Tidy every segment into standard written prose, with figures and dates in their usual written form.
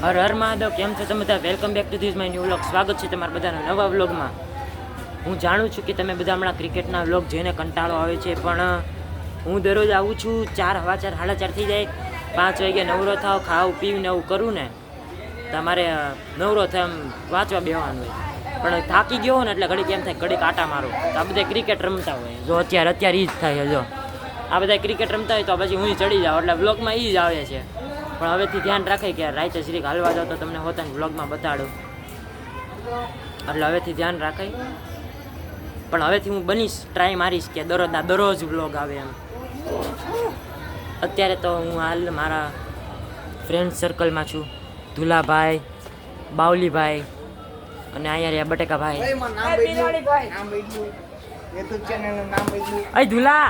હર હર મહાદેવ. કેમ છો તમે બધા? Welcome back to this my new vlog. સ્વાગત છે તમારા બધાના નવા વ્લોગમાં. હું જાણું છું કે તમે બધા હમણાં ક્રિકેટના વ્લોગ જોઈને કંટાળો આવે છે, પણ હું દરરોજ આવું છું 4, 4:15, 4:30 થઈ જાય, 5 વાગે નવરો થાવ, ખાવું પીવું ને એવું કરું ને તમારે નવરો થાય એમ વાંચવા બેસવાનું હોય. પણ થાકી ગયો હોય ને એટલે ઘડીક એમ થાય ઘડીક આટા મારો. તો આ બધા ક્રિકેટ રમતા હોય, જો અત્યારે એ જ થાય. જો આ બધા ક્રિકેટ રમતા હોય તો પછી હું ચડી જાઉં, એટલે વ્લોગમાં એ જ આવે છે. પણ હવેથી ધ્યાન રાખે કે રાઈતે શ્રીક હાલવા જાવ તો તમને હોતા વ્લોગમાં બતાડું, એટલે હવેથી ધ્યાન રાખાય. પણ હવેથી હું બનીશ, ટ્રાય મારીશ કે દરરોજ વ્લોગ આવે એમ. અત્યારે તો હું હાલ મારા ફ્રેન્ડ સર્કલમાં છું. ધુલાભાઈ, બાવલીભાઈ અને અહીંયા રહ્યા બટેકાભાઈ. અય ધુલા,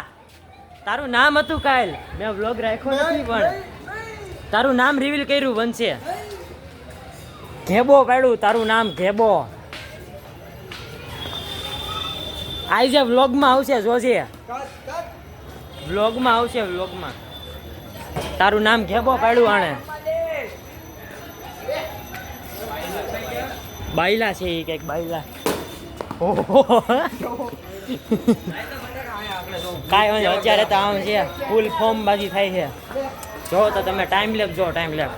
તારું નામ હતું કાલ, મેં વ્લોગ રાખ્યો નથી પણ તારું નામ રિવીલ કર્યું બનશે. ઘેબો પાડ્યું તારું નામ, ઘેબો. આજે વ્લોગમાં આવશે, જોજે વ્લોગમાં આવશે. વ્લોગમાં તારું નામ ઘેબો પાડ્યું આણે. બાયલા છે એ કંઈક, બાયલા. કાંઈ વાંધો, અત્યારે તો આમ છે ફૂલ ફોર્મ બાજી થાય છે. જો તો તમે ટાઈમ લેપ, જો ટાઈમ લેપ.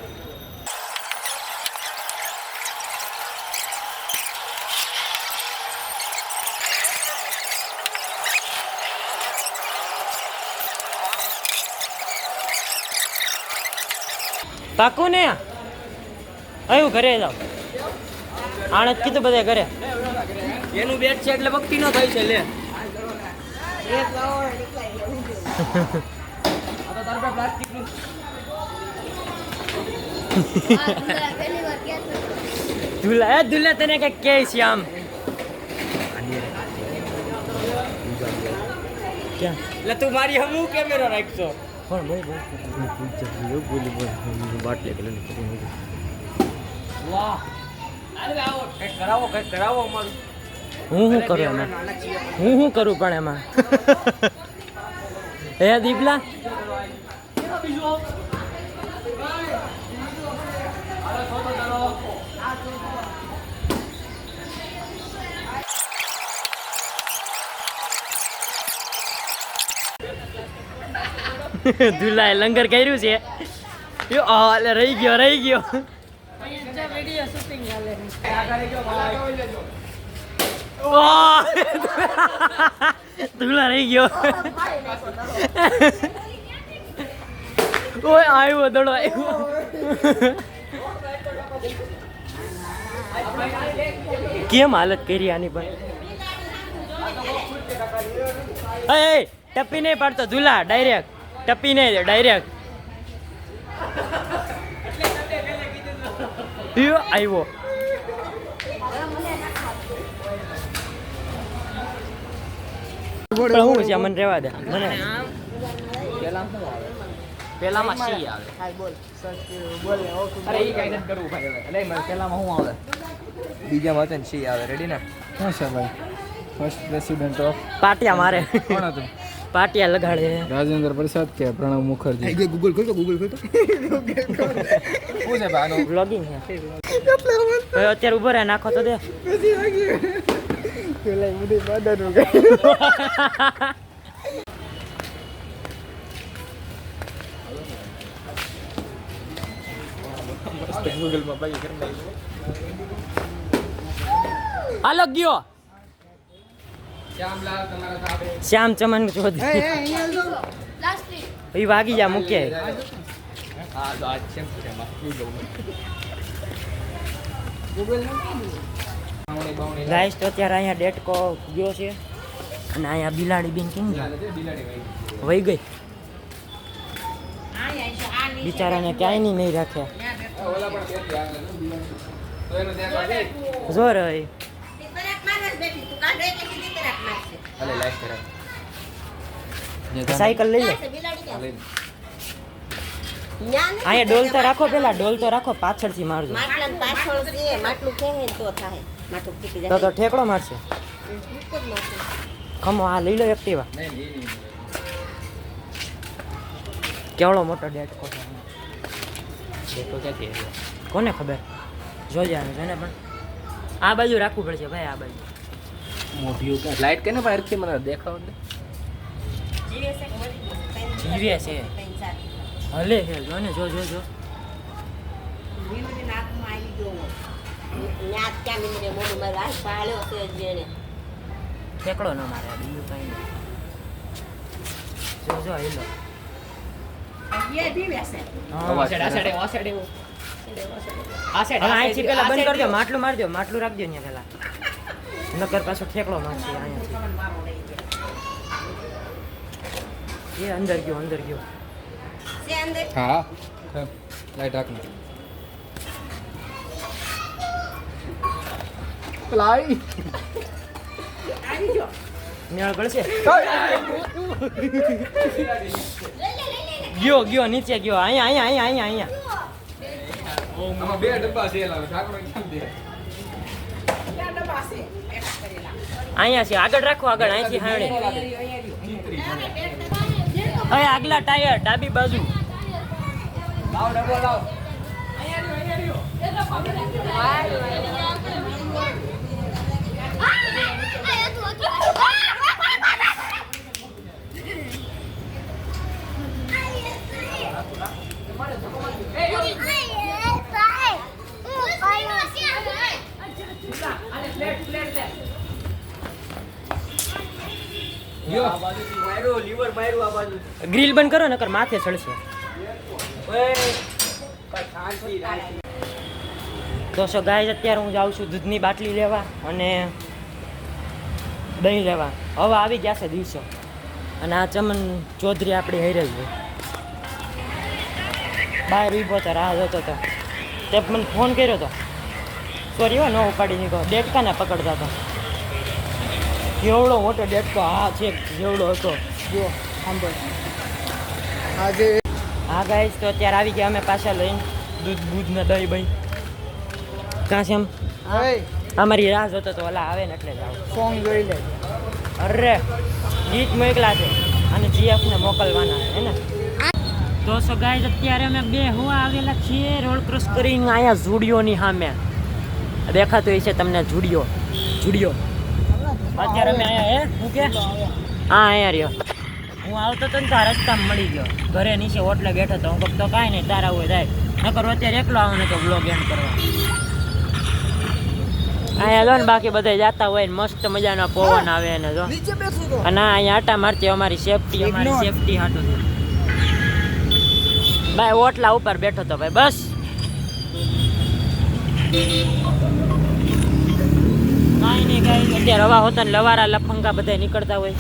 પાકું ને હું ઘરે જાઉં. આણે જ કીધું બધે ઘરે. એનું બેટ છે એટલે ભક્તિ નો થાય છે. લે દુલ્લા તને કઈક કે છે આમ. એટલે તું મારી હમું કેમેરો રાખશો પણ વાહ, કઈક કરાવો અમારું. હું શું કરું એમાં? હું શું કરું પણ એમાં? હે દીપલા, દુલ્લાએ લંગર કર્યું છે. રહી ગયો. દુલ્લા રહી ગયો. ઓય આવ્યો દડો આવ્યો. કેમ હાલત કરી આની પણ? ટપ્પી નહીં પાડતો દુલ્લા, ડાયરેક્ટ ટપ્પી નહીં, ડાયરેક્ટ આવ્યો. હું છે મને રેવા દે. મને પેલામાં સી આવે. અરે ઈ કઈ નથી કરવું ભાઈ. હવે એટલે મને પેલામાં શું આવે? બીજામાં તો સી આવે. રેડી ને? હા છે ભાઈ. ફર્સ્ટ પ્રેસિડેન્ટ ઓફ પાટિયા મારે. કોણ હતું? પાટિયા લગાડે. રાજેન્દ્ર પ્રસાદ કે પ્રણવ મુખર્જી? ગૂગલ ખોલતો. શું છે ભાઈ આનો? વ્લોગિંગ છે. હવે અત્યારે ઉભો રહે, નાખો તો દે. પેલા બધી બાદરનું ગૂગલમાં ભાઈ કરી હાલો ગયો. શ્યામ ચમન ચૌધરી એ વાગી જા મૂકે. ગાઈસ તો અત્યારે અહીંયા ડેટકો ગયો છે અને અહીંયા બિલાડી બેન કેમ વહી ગઈ. બિચારાને ક્યાંય નહીં રાખ્યા. જોર હોય સાયકલ લઈ લે. અહીંયા ડોલ તો રાખો, પેલા ડોલ તો રાખો, પાછળથી મારજો. તો ઠેકડો મારશે. ખમો આ લઈ લો એક્ટિવા. કેવડો મોટો ડેટકો છે. દેખો ક્યાંથી આવ્યો? કોને ખબર જોજે આવે છે ને પણ આ બાજુ રાખવું પડશે ભાઈ આ બાજુ મોઢિયું કે લાઈટ કે ને બહારથી મને દેખાવ ને જીવે છે હલે છે જો ને જો જો જો ઠેકડો ન મારે આ બીજું કઈ નહીં જો જો હેલો આ સાઈડ હવે અહીંથી પેલા બંધ કરજો માટલું મારજો માટલું રાખજો ને પેલા નકર પાછો ઠેકડો મારશે અહીંયા એ અંદર ગયો હા લાઈટ રાખ લાઈ મેળ પડશે ગયો નીચે ગયો અહીંયા આમાં બે ડબ્બા છે લાવે ઠાકોર કેમ દે અહીંયા છે આગળ રાખો આગળ અહીંથી હાણે હવે આગલા ટાયર ડાબી બાજુ લાવ ડબ્બો લાવ ગ્રીલ બંધ કરો નકર માથે ચડશે તો ગાય અત્યારે હું જાઉં છું દૂધની બાટલી લેવા અને દહીં લેવા હવે આવી ગયા છે દિવસો અને આ ચમન ચૌધરી આપણી હેરે છે બહાર ઊભો તો રાહ જોતો હતો તે મને ફોન કર્યો હતો સોરી હો ન ઉપાડી નીકળો ડેટકાને પકડતા હતા કેવડો મોટો ડેટકો હા છે જેવડો હતો જો સાંભળ આજે હા ગાઈસ તો અત્યારે આવી ગયા અમે પાછા લઈને દૂધ ને દહીં બહીં કાં છે એમ અમારી રાહ જોતો તો ઓલા આવે ને એટલે જ આવું સોંગ જોઈ લે અરે ગીત મોકલા છે અને જીએફને મોકલવાના હે ને તો સો ગાઈસ અત્યારે અમે બે હોવા આવેલા છીએ રોડ ક્રોસ કરીને અહીંયા ઝુડિયોની સામે દેખાતો હોય છે તમને ઝુડિયો અત્યારે અમે અહીંયા હે હું કે હા અહીંયા રહ્યો હું આવતો હતો ને તો આ રસ્તામાં મળી ગયો ઘરે નીચે ઓટલે બેઠો હતો હું કહું તો કાંઈ નહીં તારા હોય થાય નકર અત્યારે એકલો આવવાનો તો બ્લોગ એન્ડ કરવા અહીંયા જો ને બાકી બધા જાતા હોય ને મસ્ત મજાનો પવન આવે ને જો અને અહીંયા આટા મારતી અમારી સેફટી હાટું ભાઈ ઓટલા ઉપર બેઠો તો ભાઈ બસ કાંઈ નહીં કાંઈ અત્યારે હવા હોતા ને લવારા લફંગા બધા નીકળતા હોય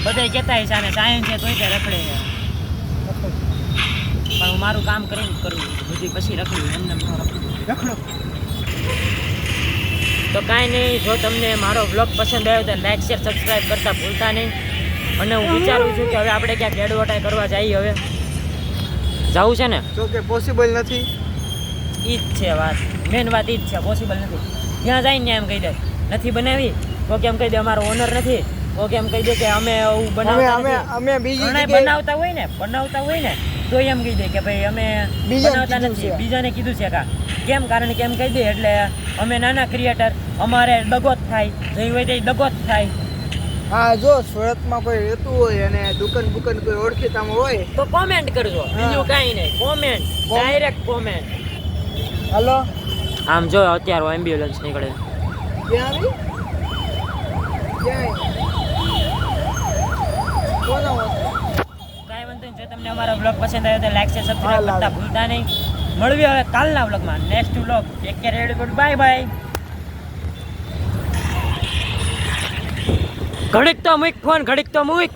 બધા કહેતા હોય સાને સાયન્સ છે તોય તે રખડે પણ હું મારું કામ કરીને કરું બધી પછી રખડ્યું એમને રખડો તો કાંઈ નહીં જો તમને મારો વ્લોગ પસંદ આવ્યો તો લાઈક શેર સબસ્ક્રાઈબ કરતા ભૂલતા નહીં અને હું વિચારું છું કે હવે આપણે ક્યાંક એડવર્ટાઈઝ કરવા જઈએ હવે જવું છે ને જો કે પોસિબલ નથી ઈ જ છે વાત મેન વાત ઈ જ છે પોસિબલ નથી ત્યાં જઈને એમ કહી દે નથી બનાવી તો કેમ કહી દે અમારો ઓનર નથી તો કેમ કહી દે કે અમે એવું બનાવતા બીજી ઘણા બનાવતા હોય ને તો એમ કહી દે કે ભાઈ અમે બનાવતા નથી બીજાને કીધું છે કેમ કારણ કે એમ કહી દે એટલે અમે નાના ક્રિએટર અમારે દગો જ થાય નહીં હોય તો દગો જ થાય હા જો સુરતમાં કોઈ રહેતું હોય અને દુકાન કોઈ ઓળખીતામાં હોય તો કોમેન્ટ કરજો બીજું કાંઈ નહીં કોમેન્ટ ડાયરેક્ટ કોમેન્ટ હલો આમ જો અત્યારે એમ્બ્યુલન્સ નીકળે ક્યાં આવી કાંઈ વાંધો નહીં જો તમને અમારો બ્લોગ પસંદ આવ્યો તો લાઈક શેર સબસ્ક્રાઇબ કરતા ભૂલતા નહીં મળવી હવે કાલના બ્લોગમાં next blog take care everybody bye bye ઘડીક તો મૂક ફોન ઘડીક તો મૂક